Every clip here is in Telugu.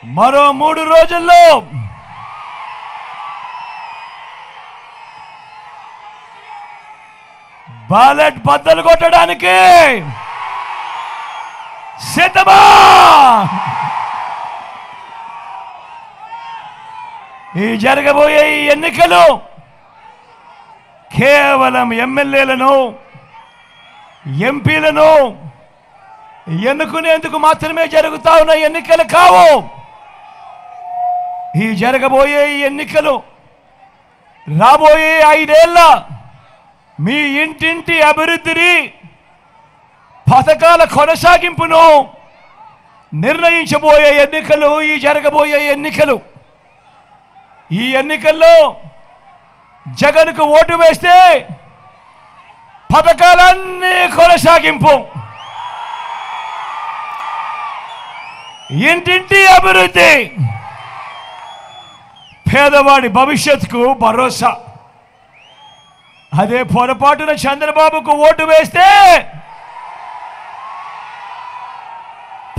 మరో 3 రోజుల్లో బ్యాలెట్ బద్దలు కొట్టడానికి సిద్ధమా? ఈ జరగబోయే ఈ ఎన్నికలు కేవలం ఎమ్మెల్యేలను ఎంపీలను ఎన్నుకునేందుకు మాత్రమే జరుగుతా ఉన్న ఎన్నికలు కావు. ఈ జరగబోయే ఈ ఎన్నికలు రాబోయే 5 ఏళ్ల మీ ఇంటింటి అభివృద్ధిని పథకాల కొనసాగింపును నిర్ణయించబోయే ఎన్నికలు ఈ జరగబోయే ఎన్నికలు. ఈ ఎన్నికల్లో జగన్కు ఓటు వేస్తే పథకాలన్నీ కొనసాగింపు, ఇంటింటి అభివృద్ధి, పేదవాడి భవిష్యత్తుకు భరోసా. అదే పొరపాటున చంద్రబాబుకు ఓటు వేస్తే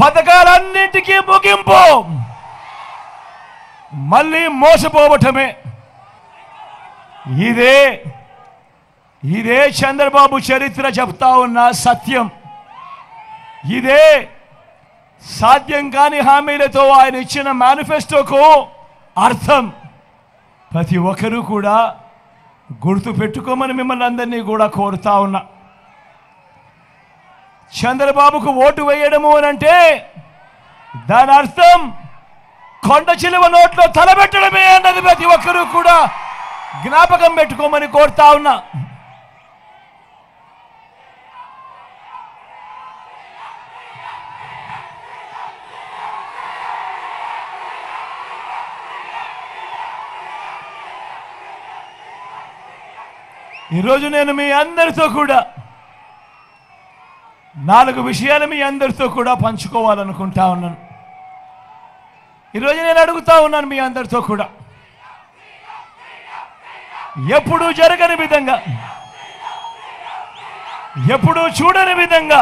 పథకాలన్నింటికీ ముగింపు, మళ్ళీ మోసపోవటమే. ఇదే చంద్రబాబు చరిత్ర చెప్తా ఉన్న సత్యం. ఇదే సాధ్యం కాని హామీలతో ఆయన ఇచ్చిన మేనిఫెస్టోకు అర్థం. ప్రతి ఒక్కరూ కూడా గుర్తు పెట్టుకోమని మిమ్మల్ని అందరినీ కూడా కోరుతా ఉన్నా. చంద్రబాబుకు ఓటు వేయడము అనంటే దాని అర్థం కొండ చిలువ నోట్లో తలబెట్టడమే అన్నది ప్రతి ఒక్కరూ కూడా జ్ఞాపకం పెట్టుకోమని కోరుతా ఉన్నా. ఈరోజు నేను మీ అందరితో కూడా 4 విషయాలు మీ అందరితో కూడా పంచుకోవాలనుకుంటా ఉన్నాను. ఈరోజు నేను అడుగుతా ఉన్నాను మీ అందరితో కూడా, ఎప్పుడూ జరగని విధంగా, ఎప్పుడూ చూడని విధంగా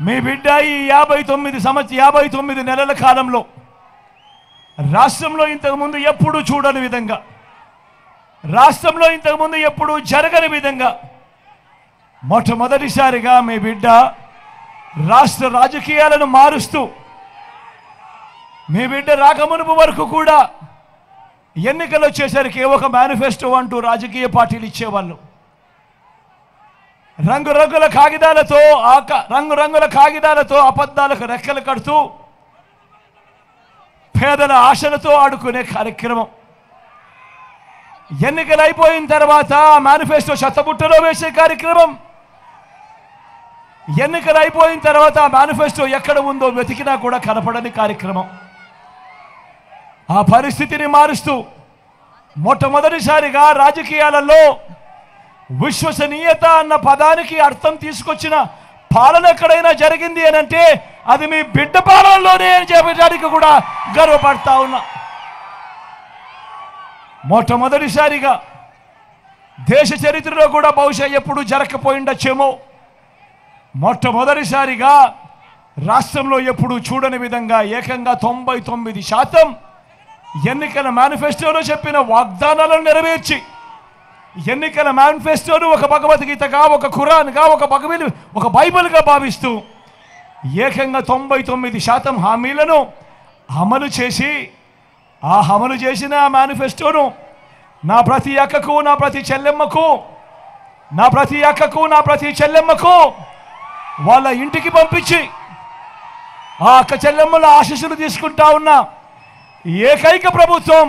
మీ బిడ్డ ఈ 59 నెలల కాలంలో రాష్ట్రంలో ఇంతకుముందు ఎప్పుడూ చూడని విధంగా, రాష్ట్రంలో ఇంతకుముందు ఎప్పుడూ జరగని విధంగా మొట్టమొదటిసారిగా మీ బిడ్డ రాష్ట్ర రాజకీయాలను మారుస్తూ, మీ బిడ్డ రాకమునుపు వరకు కూడా ఎన్నికలు వచ్చేసరికి ఒక మేనిఫెస్టో అంటూ రాజకీయ పార్టీలు ఇచ్చేవాళ్ళు. రంగురంగుల కాగితాలతో అబద్ధాలకు రెక్కలు కడుతూ పేదల ఆశలతో ఆడుకునే కార్యక్రమం. ఎన్నికలు అయిపోయిన తర్వాత మేనిఫెస్టో చెత్తబుట్టలో వేసే కార్యక్రమం. ఎన్నికలు అయిపోయిన తర్వాత మేనిఫెస్టో ఎక్కడ ఉందో వెతికినా కూడా కనపడని కార్యక్రమం. ఆ పరిస్థితిని మారుస్తూ మొట్టమొదటిసారిగా రాజకీయాలలో విశ్వసనీయత అన్న పదానికి అర్థం తీసుకొచ్చిన పాలన ఎక్కడైనా జరిగింది అని అంటే అది మీ బిడ్డ పాలనలోనే అని చెప్పడానికి కూడా గర్వపడతా ఉన్నా. మొట్టమొదటిసారిగా దేశ చరిత్రలో కూడా బహుశా ఎప్పుడు జరగకపోయిండొచ్చేమో, మొట్టమొదటిసారిగా రాష్ట్రంలో ఎప్పుడు చూడని విధంగా ఏకంగా 99% ఎన్నికల మేనిఫెస్టోలో చెప్పిన వాగ్దానాలను నెరవేర్చి, ఎన్నికల మేనిఫెస్టోను ఒక భగవద్గీతగా, ఒక ఖురాన్గా, ఒక బైబిల్గా భావిస్తూ ఏకంగా 99% హామీలను అమలు చేసి, ఆ అమలు చేసిన మేనిఫెస్టోను నా ప్రతి అక్కకు, నా ప్రతి చెల్లెమ్మకు వాళ్ళ ఇంటికి పంపించి ఆ అక్క చెల్లెమ్మల ఆశీస్సులు తీసుకుంటా ఉన్న ఏకైక ప్రభుత్వం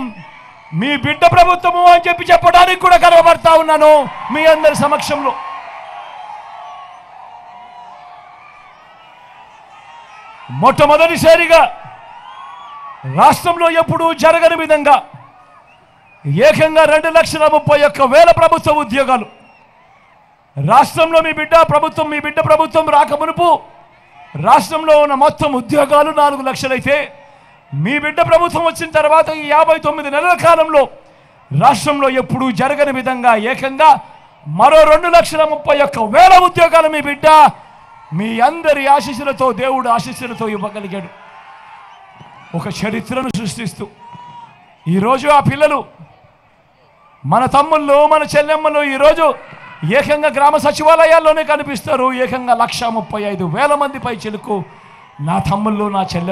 మీ బిడ్డ ప్రభుత్వము అని చెప్పడానికి కూడా గర్వపడతా ఉన్నాను మీ అందరి సమక్షంలో. మొట్టమొదటిసారిగా రాష్ట్రంలో ఎప్పుడూ జరగని విధంగా ఏకంగా 2,31,000 ప్రభుత్వ ఉద్యోగాలు రాష్ట్రంలో మీ బిడ్డ ప్రభుత్వం రాకమునుపు రాష్ట్రంలో ఉన్న మొత్తం ఉద్యోగాలు 4 లక్షలు అయితే, మీ బిడ్డ ప్రభుత్వం వచ్చిన తర్వాత ఈ 59 నెలల కాలంలో రాష్ట్రంలో ఎప్పుడూ జరగని విధంగా ఏకంగా మరో 2,31,000 ఉద్యోగాలు మీ బిడ్డ మీ అందరి ఆశీస్సులతో, దేవుడు ఆశీస్సులతో ఇవ్వగలిగాడు. ఒక చరిత్రను సృష్టిస్తూ ఈరోజు ఆ పిల్లలు మన తమ్ముళ్ళు మన చెల్లెమ్మలు ఈరోజు ఏకంగా గ్రామ సచివాలయాల్లోనే కనిపిస్తారు. ఏకంగా 135,000 మంది పై చిలుకు నా తమ్ముళ్ళు నా చెల్లెమ్మ